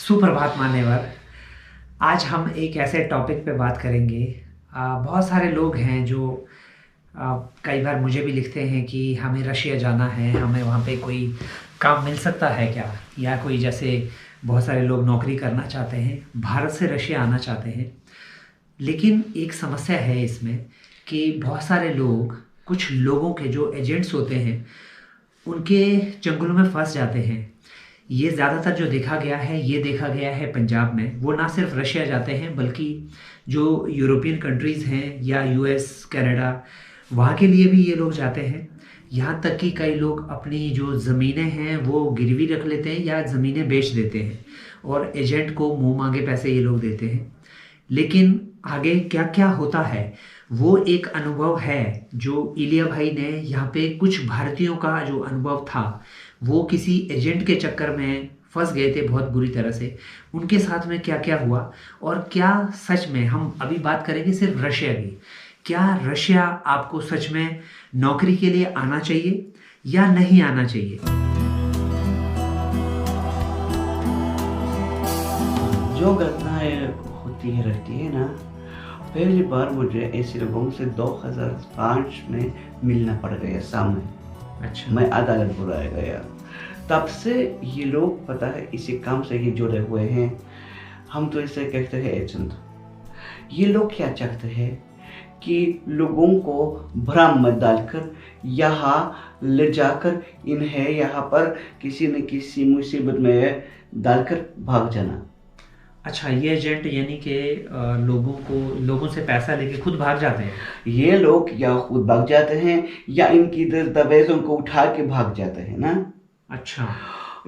सुप्रभात मान्यवर। आज हम एक ऐसे टॉपिक पे बात करेंगे। बहुत सारे लोग हैं जो कई बार मुझे भी लिखते हैं कि हमें रशिया जाना है, हमें वहाँ पे कोई काम मिल सकता है क्या, या कोई जैसे बहुत सारे लोग नौकरी करना चाहते हैं, भारत से रशिया आना चाहते हैं। लेकिन एक समस्या है इसमें कि बहुत सारे लोग, कुछ लोगों के जो एजेंट्स होते हैं, उनके चंगुल में फंस जाते हैं। ये ज़्यादातर जो देखा गया है, ये देखा गया है पंजाब में। वो ना सिर्फ रशिया जाते हैं बल्कि जो यूरोपियन कंट्रीज़ हैं या यूएस, कनाडा, वहाँ के लिए भी ये लोग जाते हैं। यहाँ तक कि कई लोग अपनी जो ज़मीनें हैं वो गिरवी रख लेते हैं या ज़मीनें बेच देते हैं और एजेंट को मुंह मांगे पैसे ये लोग देते हैं। लेकिन आगे क्या क्या होता है वो एक अनुभव है जो इलिया भाई ने, यहाँ पे कुछ भारतीयों का जो अनुभव था, वो किसी एजेंट के चक्कर में फंस गए थे बहुत बुरी तरह से। उनके साथ में क्या क्या हुआ और क्या सच में, हम अभी बात करेंगे सिर्फ रशिया की, क्या रशिया आपको सच में नौकरी के लिए आना चाहिए या नहीं आना चाहिए। जो घटनाएं होती है रहती है ना, पहली बार मुझे ऐसे लोगों से 2005 में मिलना पड़ गया सामने। अच्छा। मैं अदालत बुलाया गया। तब से ये लोग पता है इसी काम से ही जुड़े हुए हैं। हम तो इसे कहते हैं एजेंट। ये लोग क्या चाहते हैं कि लोगों को भ्रम में डालकर यहाँ ले जाकर इन्हें यहाँ पर किसी न किसी मुसीबत में डालकर भाग जाना। अच्छा, ये एजेंट यानी कि लोगों से पैसा लेके खुद भाग जाते हैं। ये लोग या खुद भाग जाते हैं या इनकी दस्तावेजों को उठा के भाग जाते हैं ना। अच्छा।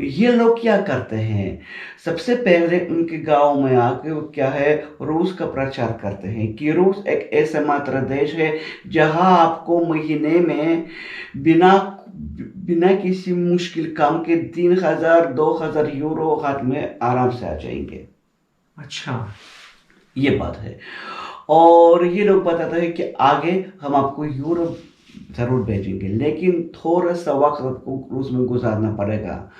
ये लोग क्या करते हैं, सबसे पहले उनके गांव में आके वो क्या है, रूस का प्रचार करते हैं कि रूस एक ऐसा मात्र देश है जहां आपको महीने में बिना बिना किसी मुश्किल काम के 3,000-2,000 यूरो हाथ में आराम से आ जाएंगे। अच्छा, ये बात है। और ये लोग बताते हैं कि आगे हम आपको यूरोप जरूर भेजेंगे, लेकिन थोड़ा सा वक्त आपको रूस में गुजारना पड़ेगा।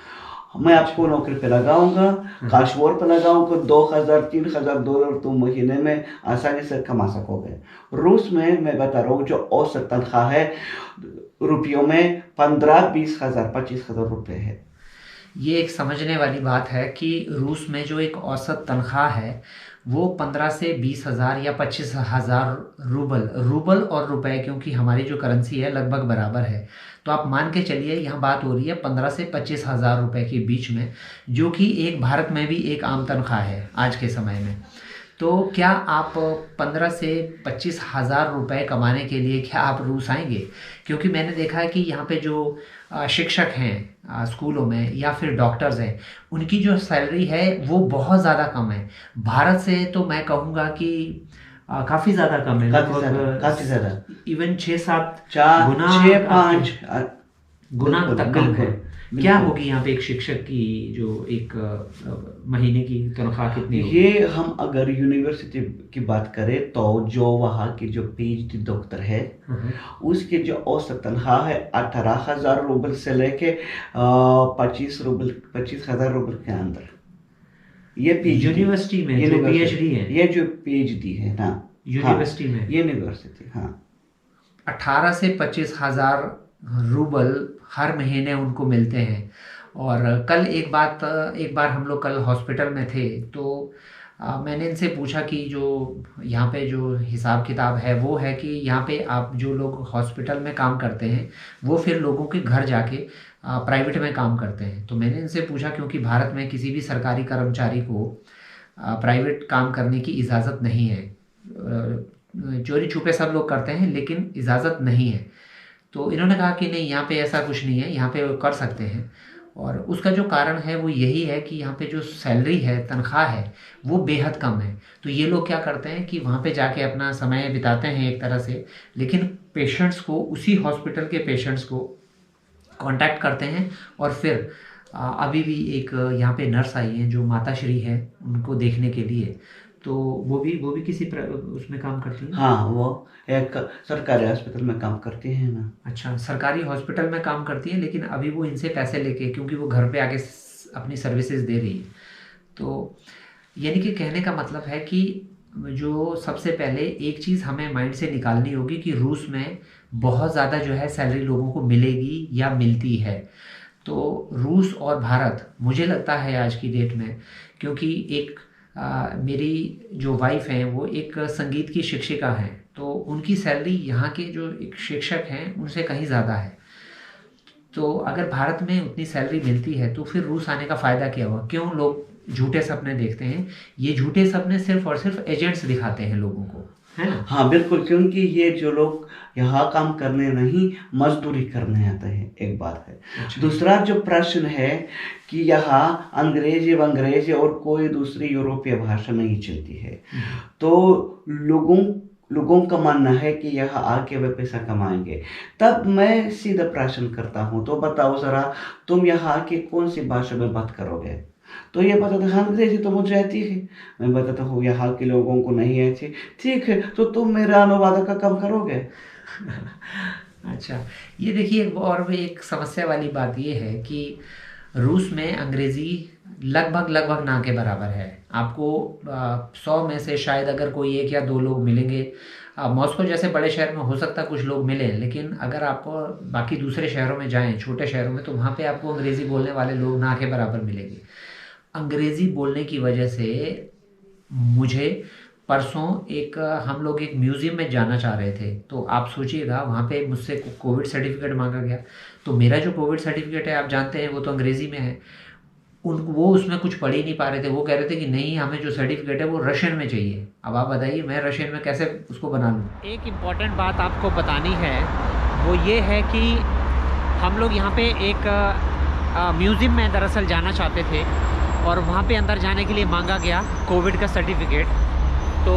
मैं आपको नौकरी पे लगाऊंगा, काशवोर पे लगाऊंगा, 2,000-3,000 डॉलर तो महीने में आसानी से कमा सकोगे। रूस में मैं बता रहा हूँ जो औसत तनख्वाह है रुपयों में 15-20,000, 25,000 रुपये है। ये एक समझने वाली बात है कि रूस में जो एक औसत तनख्वाह है वो 15 से 20,000 या 25,000 रूबल और रुपए, क्योंकि हमारी जो करेंसी है लगभग बराबर है। तो आप मान के चलिए यहाँ बात हो रही है 15 से 25,000 रुपए के बीच में, जो कि एक भारत में भी एक आम तनख्वाह है आज के समय में। तो क्या आप 15 से 25,000 रुपये कमाने के लिए क्या आप रूस आएंगे? क्योंकि मैंने देखा है कि यहाँ पे जो शिक्षक हैं स्कूलों में या फिर डॉक्टर्स हैं, उनकी जो सैलरी है वो बहुत ज़्यादा कम है। भारत से तो मैं कहूँगा कि काफ़ी ज़्यादा कम है, काफी ज्यादा, इवन 6-7 चार गुना, 6-5 गुना बिल्कुल, तक कम है। बिल्कुल। क्या होगी यहाँ पे एक शिक्षक की जो एक महीने की तनख्वाह कितनी होगी? ये हम अगर यूनिवर्सिटी की बात करें तो जो वहाँ की जो पीएचडी डॉक्टर है उसके जो औसत तनख्वाह है 18,000 रूबल से लेके 25,000 रूबल के अंदर। ये यूनिवर्सिटी में जो पीएचडी है, ये जो पीएचडी है ना, यूनिवर्सिटी में यूनिवर्सिटी, हाँ, 18 से 25,000 रूबल हर महीने उनको मिलते हैं। और कल एक बार हम लोग कल हॉस्पिटल में थे तो मैंने इनसे पूछा कि जो यहाँ पे जो हिसाब किताब है वो है कि यहाँ पे आप जो लोग हॉस्पिटल में काम करते हैं वो फिर लोगों के घर जाके प्राइवेट में काम करते हैं। तो मैंने इनसे पूछा, क्योंकि भारत में किसी भी सरकारी कर्मचारी को प्राइवेट काम करने की इजाज़त नहीं है। चोरी छुपे सब लोग करते हैं लेकिन इजाज़त नहीं है। तो इन्होंने कहा कि नहीं, यहाँ पे ऐसा कुछ नहीं है, यहाँ पे कर सकते हैं। और उसका जो कारण है वो यही है कि यहाँ पे जो सैलरी है, तनख्वाह है, वो बेहद कम है। तो ये लोग क्या करते हैं कि वहाँ पे जाके अपना समय बिताते हैं एक तरह से, लेकिन पेशेंट्स को, उसी हॉस्पिटल के पेशेंट्स को कांटेक्ट करते हैं। और फिर अभी भी एक यहाँ पे नर्स आई हैं जो माता श्री है, उनको देखने के लिए। तो वो भी किसी उसमें काम करती हैं। हाँ, वो एक सरकारी अस्पताल में काम करती है ना। अच्छा, सरकारी हॉस्पिटल में काम करती है, लेकिन अभी वो इनसे पैसे लेके, क्योंकि वो घर पे आके अपनी सर्विसेज दे रही है। तो यानी कि कहने का मतलब है कि जो सबसे पहले एक चीज़ हमें माइंड से निकालनी होगी कि रूस में बहुत ज़्यादा जो है सैलरी लोगों को मिलेगी या मिलती है। तो रूस और भारत मुझे लगता है आज की डेट में, क्योंकि एक मेरी जो वाइफ हैं वो एक संगीत की शिक्षिका हैं, तो उनकी सैलरी यहाँ के जो एक शिक्षक हैं उनसे कहीं ज़्यादा है। तो अगर भारत में उतनी सैलरी मिलती है तो फिर रूस आने का फ़ायदा क्या हुआ? क्यों लोग झूठे सपने देखते हैं? ये झूठे सपने सिर्फ और सिर्फ एजेंट्स दिखाते हैं लोगों को, है ना? हाँ बिल्कुल, क्योंकि ये जो लोग यहाँ काम करने नहीं मजदूरी करने आते हैं, एक बात है। अच्छा। दूसरा जो प्रश्न है कि यहाँ अंग्रेजी और कोई दूसरी यूरोपीय भाषा नहीं चलती है, तो लोगों का मानना है कि यहाँ आके वे पैसा कमाएंगे। तब मैं सीधा प्रश्न करता हूँ, तो बताओ जरा, तुम यहाँ आके कौन सी भाषा में बात करोगे? तो ये बताते हैं अंग्रेजी तो मुझे आती है। मैं बताता हूँ यहाँ के लोगों को नहीं आती। ठीक है, तो तुम मेरा अनुवादक का काम करोगे? अच्छा, ये देखिए और भी एक समस्या वाली बात ये है कि रूस में अंग्रेज़ी लगभग ना के बराबर है। आपको 100 में से शायद अगर कोई एक या दो लोग मिलेंगे। मॉस्को जैसे बड़े शहर में हो सकता है कुछ लोग मिलें, लेकिन अगर आप बाकी दूसरे शहरों में जाएं, छोटे शहरों में, तो वहाँ पे आपको अंग्रेज़ी बोलने वाले लोग ना के बराबर मिलेंगे। अंग्रेज़ी बोलने की वजह से मुझे परसों हम लोग एक म्यूज़ियम में जाना चाह रहे थे, तो आप सोचिएगा वहाँ पे मुझसे कोविड सर्टिफिकेट मांगा गया। तो मेरा जो कोविड सर्टिफिकेट है आप जानते हैं वो तो अंग्रेज़ी में है। वो उसमें कुछ पढ़ ही नहीं पा रहे थे। वो कह रहे थे कि नहीं, हमें जो सर्टिफिकेट है वो रशियन में चाहिए। अब आप बताइए मैं रशियन में कैसे उसको बना लूँ? एक इम्पॉर्टेंट बात आपको बतानी है, वो ये है कि हम लोग यहाँ पे एक म्यूज़ियम में दरअसल जाना चाहते थे और वहाँ पे अंदर जाने के लिए मांगा गया कोविड का सर्टिफिकेट। तो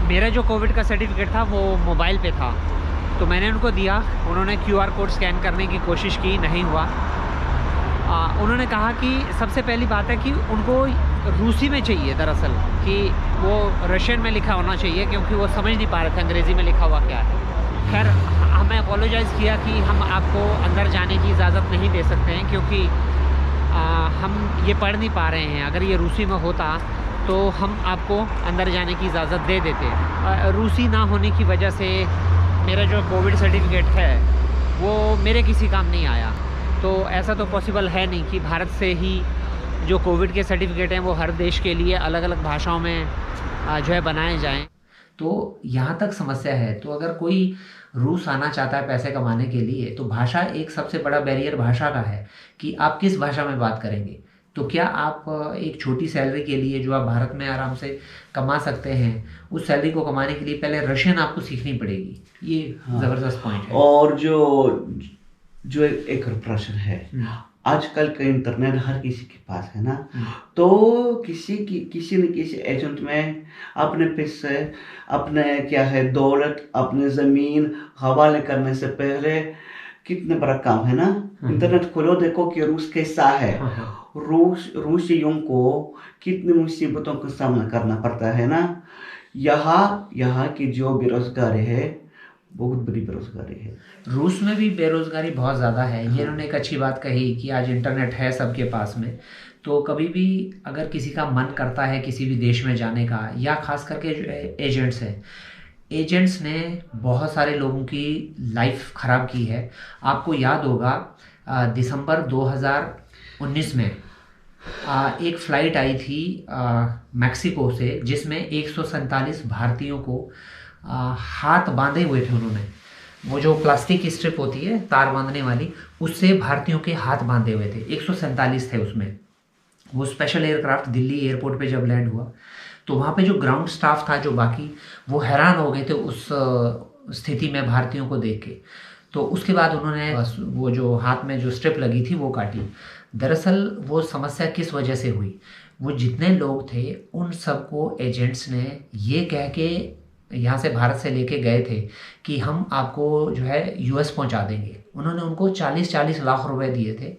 मेरा जो कोविड का सर्टिफिकेट था वो मोबाइल पे था, तो मैंने उनको दिया। उन्होंने QR कोड स्कैन करने की कोशिश की, नहीं हुआ। उन्होंने कहा कि सबसे पहली बात है कि उनको रूसी में चाहिए दरअसल, कि वो रशियन में लिखा होना चाहिए, क्योंकि वो समझ नहीं पा रहे थे अंग्रेज़ी में लिखा हुआ क्या है। खैर हमें अपोलोजाइज़ किया कि हम आपको अंदर जाने की इजाज़त नहीं दे सकते हैं, क्योंकि हम ये पढ़ नहीं पा रहे हैं। अगर ये रूसी में होता तो हम आपको अंदर जाने की इजाज़त दे देते। रूसी ना होने की वजह से मेरा जो कोविड सर्टिफिकेट है वो मेरे किसी काम नहीं आया। तो ऐसा तो पॉसिबल है नहीं कि भारत से ही जो कोविड के सर्टिफिकेट हैं वो हर देश के लिए अलग अलग भाषाओं में जो है बनाए जाएं। तो यहाँ तक समस्या है। तो अगर कोई रूस आना चाहता है पैसे कमाने के लिए, तो भाषा एक सबसे बड़ा बैरियर भाषा का है कि आप किस भाषा में बात करेंगे। तो क्या आप एक छोटी सैलरी के लिए जो आप भारत में आराम से कमा सकते हैं, उस सैलरी को कमाने के लिए पहले रशियन आपको सीखनी पड़ेगी। ये ज़बरदस्त पॉइंट है। और जो एक प्रश्न है, आजकल का इंटरनेट हर किसी के पास है ना, तो किसी न किसी एजेंट में अपने पैसे, अपने क्या है दौलत, अपने ज़मीन हवाले करने से पहले कितने बड़ा काम है ना। इंटरनेट खोलो, देखो कि रूस कैसा है। रूसियों को कितनी मुसीबतों का सामना करना पड़ता है ना। यहाँ की जो बेरोजगारी है, बहुत बड़ी बेरोजगारी है। रूस में भी बेरोजगारी बहुत ज़्यादा है। ये उन्होंने एक अच्छी बात कही कि आज इंटरनेट है सबके पास में, तो कभी भी अगर किसी का मन करता है किसी भी देश में जाने का, या ख़ास करके जो एजेंट्स हैं, एजेंट्स ने बहुत सारे लोगों की लाइफ ख़राब की है। आपको याद होगा दिसंबर 2019 में एक फ़्लाइट आई थी मैक्सिको से, जिसमें 147 भारतीयों को हाथ बांधे हुए थे उन्होंने। वो जो प्लास्टिक की स्ट्रिप होती है तार बांधने वाली, उससे भारतीयों के हाथ बांधे हुए थे। 147 थे उसमें। वो स्पेशल एयरक्राफ्ट दिल्ली एयरपोर्ट पे जब लैंड हुआ, तो वहाँ पे जो ग्राउंड स्टाफ था, जो बाकी, वो हैरान हो गए थे उस स्थिति में भारतीयों को देख के। तो उसके बाद उन्होंने वो जो हाथ में जो स्ट्रिप लगी थी वो काटी। दरअसल वो समस्या किस वजह से हुई? वो जितने लोग थे उन सबको एजेंट्स ने ये कह के यहाँ से भारत से लेके गए थे कि हम आपको जो है US पहुँचा देंगे। उन्होंने उनको 40-40 लाख रुपए दिए थे,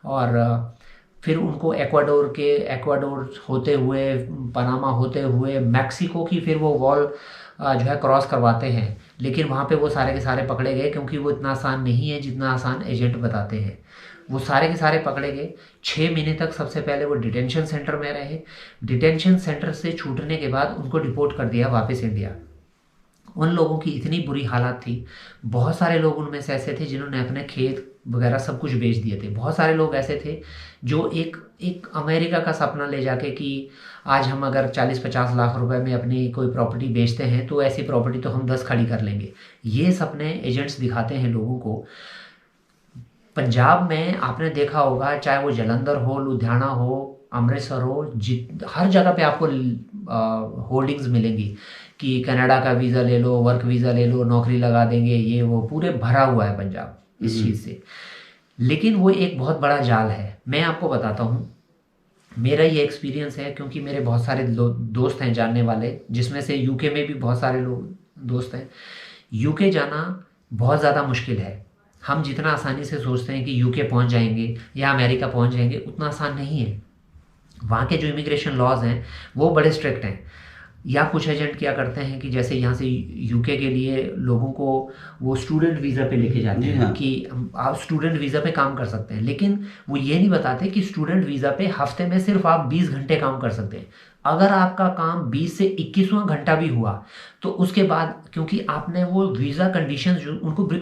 और फिर उनको एक्वाडोर होते हुए, पनामा होते हुए, मैक्सिको की फिर वो वॉल जो है क्रॉस करवाते हैं। लेकिन वहाँ पे वो सारे के सारे पकड़े गए, क्योंकि वो इतना आसान नहीं है जितना आसान एजेंट बताते हैं। वो सारे के सारे पकड़े गए। 6 महीने तक सबसे पहले वो डिटेंशन सेंटर में रहे। डिटेंशन सेंटर से छूटने के बाद उनको डिपोर्ट कर दिया वापस इंडिया। उन लोगों की इतनी बुरी हालत थी, बहुत सारे लोग उनमें से ऐसे थे जिन्होंने अपने खेत वगैरह सब कुछ बेच दिए थे। बहुत सारे लोग ऐसे थे जो एक एक अमेरिका का सपना ले जाके कि आज हम अगर 40-50 लाख रुपए में अपनी कोई प्रॉपर्टी बेचते हैं तो ऐसी प्रॉपर्टी तो हम 10 खड़ी कर लेंगे, ये सपने एजेंट्स दिखाते हैं लोगों को। पंजाब में आपने देखा होगा, चाहे वो जालंधर हो, लुधियाना हो, अमृतसर हो, हर जगह पे आपको होर्डिंग्स मिलेंगी कि कनाडा का वीज़ा ले लो, वर्क वीज़ा ले लो, नौकरी लगा देंगे, ये वो पूरे भरा हुआ है पंजाब इस चीज़ से। लेकिन वो एक बहुत बड़ा जाल है। मैं आपको बताता हूँ, मेरा ये एक्सपीरियंस है, क्योंकि मेरे बहुत सारे दोस्त हैं जानने वाले, जिसमें से यूके में भी बहुत सारे लोग दोस्त हैं। यूके जाना बहुत ज़्यादा मुश्किल है। हम जितना आसानी से सोचते हैं कि यूके पहुंच जाएंगे या अमेरिका पहुंच जाएंगे, उतना आसान नहीं है। वहाँ के जो इमिग्रेशन लॉज हैं वो बड़े स्ट्रिक्ट हैं। या कुछ एजेंट क्या करते हैं कि जैसे यहाँ से यूके के लिए लोगों को वो स्टूडेंट वीज़ा पे लेके जाते हैं कि आप स्टूडेंट वीज़ा पे काम कर सकते हैं, लेकिन वो ये नहीं बताते कि स्टूडेंट वीज़ा पे हफ्ते में सिर्फ आप 20 घंटे काम कर सकते हैं। अगर आपका काम 20 से 21वां घंटा भी हुआ तो उसके बाद, क्योंकि आपने वो वीज़ा कंडीशंस जो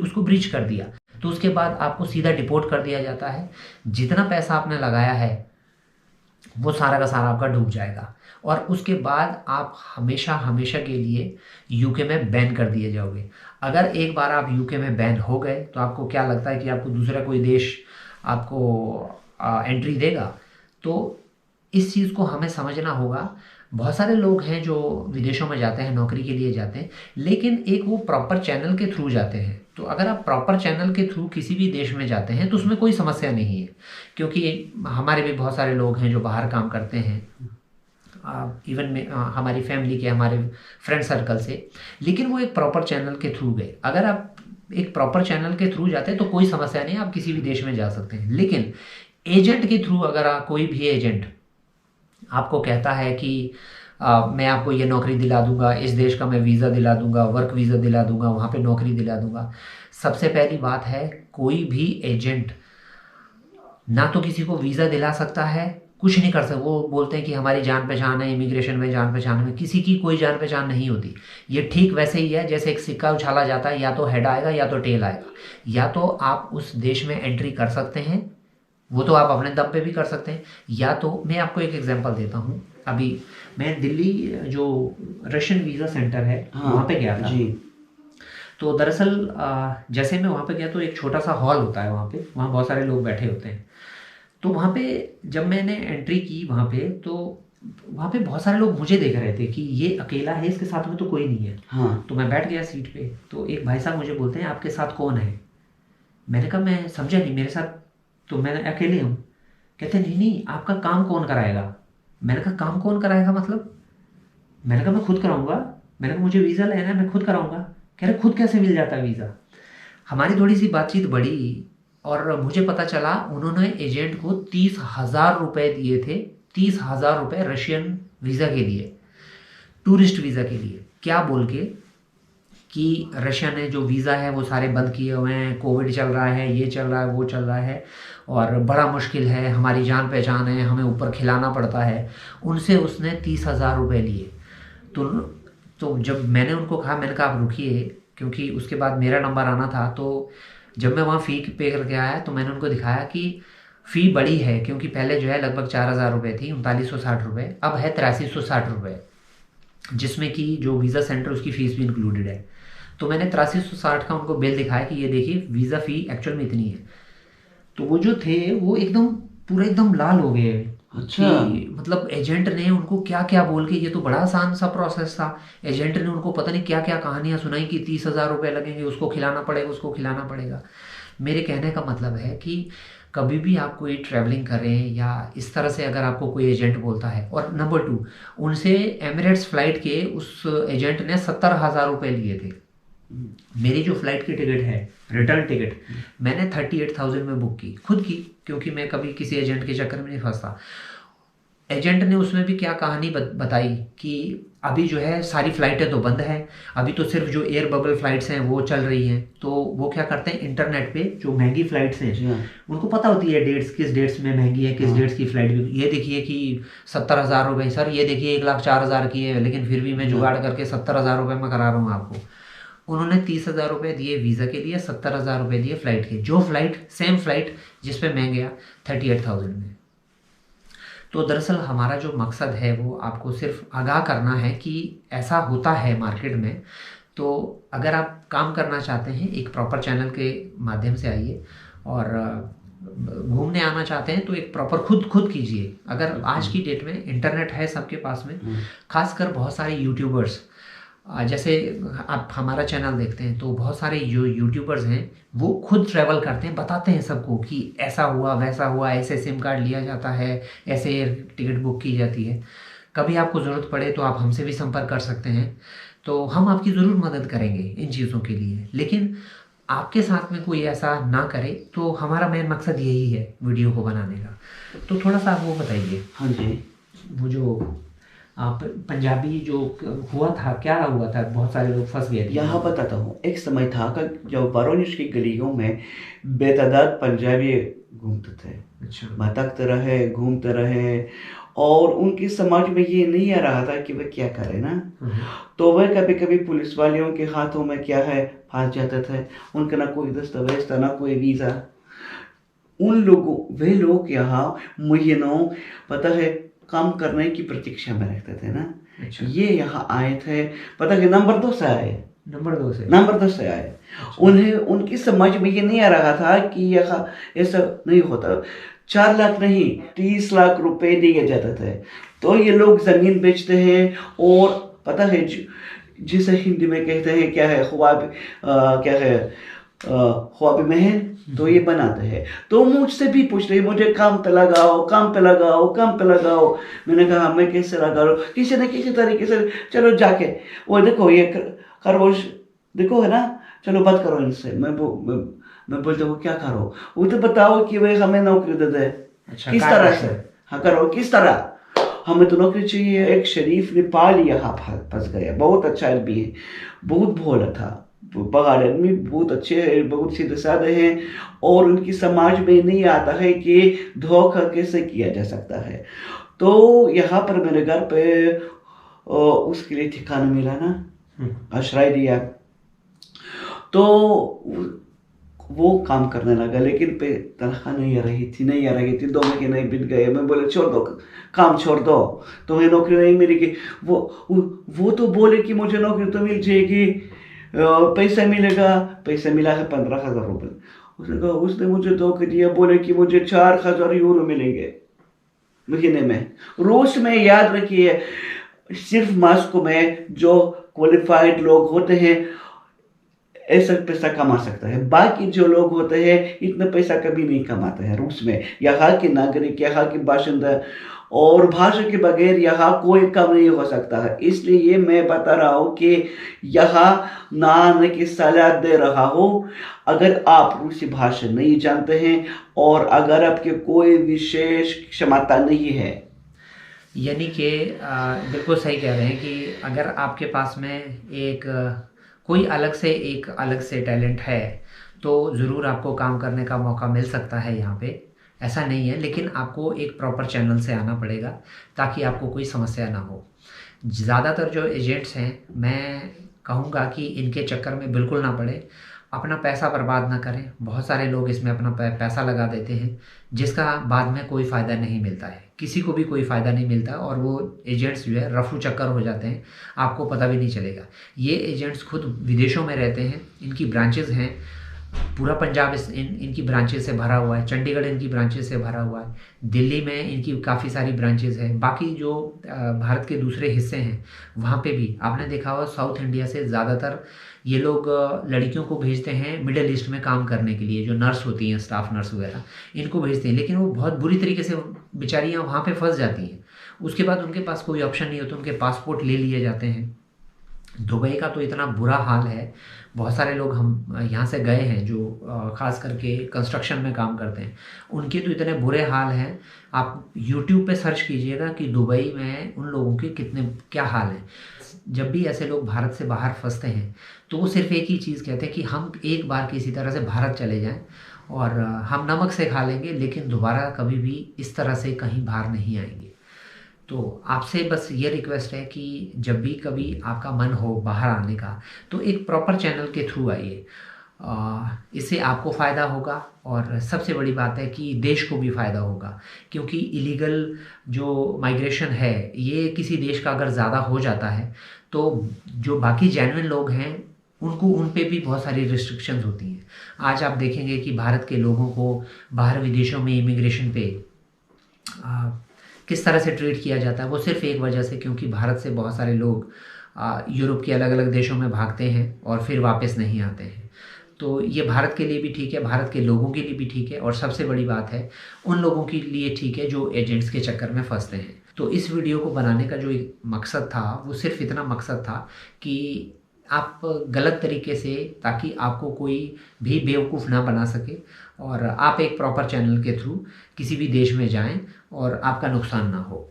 उसको ब्रीच कर दिया, तो उसके बाद आपको सीधा डिपोर्ट कर दिया जाता है। जितना पैसा आपने लगाया है वो सारा का सारा आपका डूब जाएगा, और उसके बाद आप हमेशा हमेशा के लिए यूके में बैन कर दिए जाओगे। अगर एक बार आप यूके में बैन हो गए तो आपको क्या लगता है कि आपको दूसरा कोई देश आपको एंट्री देगा? तो इस चीज़ को हमें समझना होगा। बहुत सारे लोग हैं जो विदेशों में जाते हैं, नौकरी के लिए जाते हैं, लेकिन एक वो प्रॉपर चैनल के थ्रू जाते हैं। तो अगर आप प्रॉपर चैनल के थ्रू किसी भी देश में जाते हैं तो उसमें कोई समस्या नहीं है, क्योंकि हमारे भी बहुत सारे लोग हैं जो बाहर काम करते हैं, इवन में हमारी फैमिली के, हमारे फ्रेंड सर्कल से, लेकिन वो एक प्रॉपर चैनल के थ्रू गए। अगर आप एक प्रॉपर चैनल के थ्रू जाते हैं तो कोई समस्या नहीं, आप किसी भी देश में जा सकते हैं। लेकिन एजेंट के थ्रू अगर कोई भी एजेंट आपको कहता है कि मैं आपको ये नौकरी दिला दूंगा, इस देश का मैं वीज़ा दिला दूंगा, वर्क वीज़ा दिला दूंगा, वहाँ पे नौकरी दिला दूंगा। सबसे पहली बात है, कोई भी एजेंट ना तो किसी को वीज़ा दिला सकता है, कुछ नहीं कर सकता। वो बोलते हैं कि हमारी जान पहचान है, इमिग्रेशन में जान पहचान में, किसी की कोई जान पहचान नहीं होती। ये ठीक वैसे ही है जैसे एक सिक्का उछाला जाता है, या तो हेड आएगा या तो टेल आएगा। या तो आप उस देश में एंट्री कर सकते हैं, वो तो आप अपने दम पे भी कर सकते हैं, या तो मैं आपको एक एग्जांपल देता हूँ। अभी मैं दिल्ली जो रशियन वीज़ा सेंटर है वहाँ पे गया था जी। तो दरअसल जैसे मैं वहाँ पे गया तो एक छोटा सा हॉल होता है वहाँ पे, वहाँ बहुत सारे लोग बैठे होते हैं। तो वहाँ पे जब मैंने एंट्री की वहाँ पे, तो वहाँ पे बहुत सारे लोग मुझे देख रहे थे कि ये अकेला है, इसके साथ में तो कोई नहीं है। हाँ। तो मैं बैठ गया सीट पे, तो एक भाई साहब मुझे बोलते हैं आपके साथ कौन है? मैंने कहा मैं समझा नहीं, मेरे साथ तो मैं अकेले हूँ। कहते नहीं नहीं, आपका काम कौन कराएगा? मैंने कहा काम कौन कराएगा मतलब? मैंने कहा मैं खुद कराऊंगा। मैंने कहा मुझे वीज़ा लेना है, मैं खुद कराऊंगा। कह रहे खुद कैसे मिल जाता है वीज़ा? हमारी थोड़ी सी बातचीत बढ़ी और मुझे पता चला उन्होंने एजेंट को 30,000 रुपये दिए थे। 30,000 रुपये रशियन वीज़ा के लिए, टूरिस्ट वीज़ा के लिए, क्या बोल के कि रशिया ने जो वीज़ा है वो सारे बंद किए हुए हैं, कोविड चल रहा है, ये चल रहा है, वो चल रहा है, और बड़ा मुश्किल है, हमारी जान पहचान है, हमें ऊपर खिलाना पड़ता है। उनसे उसने 30,000 रुपये लिए। तो जब मैंने उनको कहा, मैंने कहा आप रुकिए, क्योंकि उसके बाद मेरा नंबर आना था। तो जब मैं वहाँ फ़ी पे करके आया तो मैंने उनको दिखाया कि फ़ी बड़ी है, क्योंकि पहले जो है लगभग 4,000 रुपये थी, 3960 रुपये, अब है 8360 रुपये, जिसमें कि जो वीज़ा सेंटर उसकी फ़ीस भी इंक्लूडेड है। तो मैंने 8360 का उनको बिल दिखाया कि ये देखिए वीज़ा फ़ी एक्चुअल में इतनी है। तो वो जो थे वो एकदम पूरा एकदम लाल हो गए। अच्छा। मतलब एजेंट ने उनको क्या क्या बोल के, ये तो बड़ा आसान सा प्रोसेस था, एजेंट ने उनको पता नहीं क्या क्या कहानियाँ सुनाई कि 30,000 रुपये लगेंगे, उसको खिलाना पड़ेगा, उसको खिलाना पड़ेगा। मेरे कहने का मतलब है कि कभी भी आप कोई ट्रैवलिंग करें या इस तरह से अगर आपको कोई एजेंट बोलता है, और नंबर 2, उनसे एमिरेट्स फ्लाइट के उस एजेंट ने 70,000 रुपये लिए थे। मेरी जो फ्लाइट की टिकट है, रिटर्न टिकट, मैंने 38,000 में बुक की, खुद की, क्योंकि मैं कभी किसी एजेंट के चक्कर में नहीं फंसता। एजेंट ने उसमें भी क्या कहानी बताई कि अभी जो है सारी फ़्लाइटें तो बंद हैं, अभी तो सिर्फ जो एयर बबल फ़्लाइट्स हैं वो चल रही हैं। तो वो क्या करते हैं, इंटरनेट पे जो महंगी फ़्लाइट्स हैं जी हाँ। उनको पता होती है डेट्स, किस डेट्स में महंगी है, किस हाँ। डेट्स की फ़्लाइट भी, ये देखिए कि 70,000 रुपये सर, ये देखिए 1,04,000 की है, लेकिन फिर भी मैं जी जुगाड़ हाँ। करके 70,000 रुपये में करा रहा हूँ आपको। उन्होंने 30,000 रुपये दिए वीज़ा के लिए, 70,000 रुपये दिए फ़्लाइट के, जो फ़्लाइट सेम फ़्लाइट जिस पे मैं गया 38,000 में। तो दरअसल हमारा जो मकसद है वो आपको सिर्फ आगाह करना है कि ऐसा होता है मार्केट में। तो अगर आप काम करना चाहते हैं एक प्रॉपर चैनल के माध्यम से आइए, और घूमने आना चाहते हैं तो एक प्रॉपर खुद खुद कीजिए। अगर आज की डेट में इंटरनेट है सबके पास में, खासकर बहुत सारे यूट्यूबर्स, जैसे आप हमारा चैनल देखते हैं तो बहुत सारे जो यूट्यूबर्स हैं वो खुद ट्रैवल करते हैं, बताते हैं सबको कि ऐसा हुआ वैसा हुआ, ऐसे सिम कार्ड लिया जाता है, ऐसे एयर टिकट बुक की जाती है। कभी आपको ज़रूरत पड़े तो आप हमसे भी संपर्क कर सकते हैं, तो हम आपकी ज़रूर मदद करेंगे इन चीज़ों के लिए। लेकिन आपके साथ में कोई ऐसा ना करे, तो हमारा मेन मकसद यही है वीडियो को बनाने का। तो थोड़ा सा आप वो बताइए। हाँ जी। वो जो आप पंजाबी जो हुआ था, क्या हुआ था, बहुत सारे लोग फंस गए थे। यहाँ बताता हूँ। एक समय था कि जब वाराणसी की गलियों में बेतादाद पंजाबी घूमते थे, अच्छा। भटकते रहे, घूमते रहे, और उनकी समझ में ये नहीं आ रहा था कि वे क्या करें ना। तो वह कभी कभी पुलिस वालियों के हाथों में क्या है फंस जाते थे। उनका ना कोई दस्तावेज था, ना कोई वीज़ा। वे लोग यहाँ महीनों, पता है, काम करने की प्रतीक्षा में रहते थे ना। अच्छा। ये यहाँ आए थे, पता है, नंबर 2 से आए। नंबर 2 से। आए। उन्हें उनकी समझ में ये नहीं आ रहा था कि यहाँ ऐसा नहीं होता। 4 लाख नहीं, 30 लाख रुपए दिए जाते थे। तो ये लोग जमीन बेचते हैं, और पता है जिसे हिंदी में कहते हैं क्या है, ख्वाब, क्या है, ख्वाब महल, तो ये बनाते हैं। तो मुझसे भी पूछ रहे, मुझे काम पे लगाओ, काम पे लगाओ, काम पे लगाओ। मैंने कहा मैं कैसे लगा रहा हूँ, किसी न किसी तरीके से, चलो जाके वो देखो ये खरगोश देखो है ना, चलो बात करो इनसे। मैं बोलता हूँ क्या करो, वो तो बताओ कि भाई हमें नौकरी दे दे। अच्छा, किस तरह से, हाँ करो, किस तरह, हमें तो नौकरी चाहिए। एक शरीफ नेपाली यहाँ फंस गया, बहुत अच्छा आदमी है, बहुत भोला था, पहाड़ आदमी, बहुत अच्छे हैं, बहुत सीधे साधे हैं, और उनकी समाज में नहीं आता है कि धोखा कैसे किया जा सकता है। तो यहाँ पर मेरे घर पे उसके लिए ठिकाना मिला ना, आश्रय दिया, तो वो काम करने लगा। लेकिन पे तनख्वाह नहीं आ रही थी 2 महीने बीत गए। मैं बोले छोड़ दो, काम छोड़ दो, तुम्हें नौकरी नहीं मिलेगी। वो तो बोले कि मुझे नौकरी तो मिल जाएगी, पैसा मिलेगा। पैसा मिला है 15,000 रुपये। उसने मुझे धोखा दिया, बोले कि मुझे 4,000 यूरो मिलेंगे महीने में। रोज में, याद रखिए, सिर्फ मास्को में जो क्वालिफाइड लोग होते हैं ऐसा पैसा कमा सकता है। बाकी जो लोग होते हैं इतना पैसा कभी नहीं कमाते हैं रूस में। यहाँ के नागरिक, यहाँ के बाशिंदा, और भाषा के बगैर यहाँ कोई काम नहीं हो सकता है। इसलिए मैं बता रहा हूँ कि यहाँ ना आने की सलाह दे रहा हूँ। अगर आप रूसी भाषा नहीं जानते हैं, और अगर आपके कोई विशेष क्षमता नहीं है, यानी कि बिल्कुल सही कह रहे हैं कि अगर आपके पास में कोई अलग से टैलेंट है तो ज़रूर आपको काम करने का मौका मिल सकता है यहाँ पे। ऐसा नहीं है, लेकिन आपको एक प्रॉपर चैनल से आना पड़ेगा ताकि आपको कोई समस्या ना हो। ज़्यादातर जो एजेंट्स हैं, मैं कहूँगा कि इनके चक्कर में बिल्कुल ना पड़े, अपना पैसा बर्बाद ना करें। बहुत सारे लोग इसमें अपना पैसा लगा देते हैं जिसका बाद में कोई फ़ायदा नहीं मिलता है, किसी को भी कोई फ़ायदा नहीं मिलता, और वो एजेंट्स जो है रफू चक्कर हो जाते हैं, आपको पता भी नहीं चलेगा। ये एजेंट्स खुद विदेशों में रहते हैं, इनकी ब्रांचेज़ हैं, पूरा पंजाब इनकी ब्रांचेस से भरा हुआ है, चंडीगढ़ इनकी ब्रांचेस से भरा हुआ है, दिल्ली में इनकी काफ़ी सारी ब्रांचेस हैं, बाकी जो भारत के दूसरे हिस्से हैं वहाँ पे भी आपने देखा होगा साउथ इंडिया से ज़्यादातर ये लोग लड़कियों को भेजते हैं मिडिल ईस्ट में काम करने के लिए, जो नर्स होती हैं, स्टाफ नर्स वगैरह, इनको भेजते हैं। लेकिन वो बहुत बुरी तरीके से बेचारियाँ वहाँ पर फंस जाती हैं। उसके बाद उनके पास कोई ऑप्शन नहीं होता, उनके पासपोर्ट ले लिए जाते हैं, दुबई का तो इतना बुरा हाल है। बहुत सारे लोग हम यहाँ से गए हैं जो ख़ास करके कंस्ट्रक्शन में काम करते हैं, उनके तो इतने बुरे हाल हैं। आप यूट्यूब पे सर्च कीजिएगा कि दुबई में उन लोगों के कितने क्या हाल हैं। जब भी ऐसे लोग भारत से बाहर फंसते हैं तो वो सिर्फ एक ही चीज़ कहते हैं कि हम एक बार किसी तरह से भारत चले जाएं और हम नमक से खा लेंगे, लेकिन दोबारा कभी भी इस तरह से कहीं बाहर नहीं आएंगे। तो आपसे बस ये रिक्वेस्ट है कि जब भी कभी आपका मन हो बाहर आने का तो एक प्रॉपर चैनल के थ्रू आइए। इससे आपको फ़ायदा होगा और सबसे बड़ी बात है कि देश को भी फ़ायदा होगा, क्योंकि इलीगल जो माइग्रेशन है ये किसी देश का अगर ज़्यादा हो जाता है तो जो बाकी जेन्युइन लोग हैं उनको उन पे भी बहुत सारी रिस्ट्रिक्शंस होती हैं। आज आप देखेंगे कि भारत के लोगों को बाहर विदेशों में इमिग्रेशन पे आ, किस तरह से ट्रीट किया जाता है, वो सिर्फ एक वजह से, क्योंकि भारत से बहुत सारे लोग यूरोप के अलग अलग देशों में भागते हैं और फिर वापस नहीं आते हैं। तो ये भारत के लिए भी ठीक है, भारत के लोगों के लिए भी ठीक है, और सबसे बड़ी बात है उन लोगों के लिए ठीक है जो एजेंट्स के चक्कर में फंसते हैं। तो इस वीडियो को बनाने का जो एक मकसद था वो सिर्फ इतना मकसद था कि आप गलत तरीके से, ताकि आपको कोई भी बेवकूफ़ ना बना सके और आप एक प्रॉपर चैनल के थ्रू किसी भी देश में जाएं और आपका नुकसान ना हो।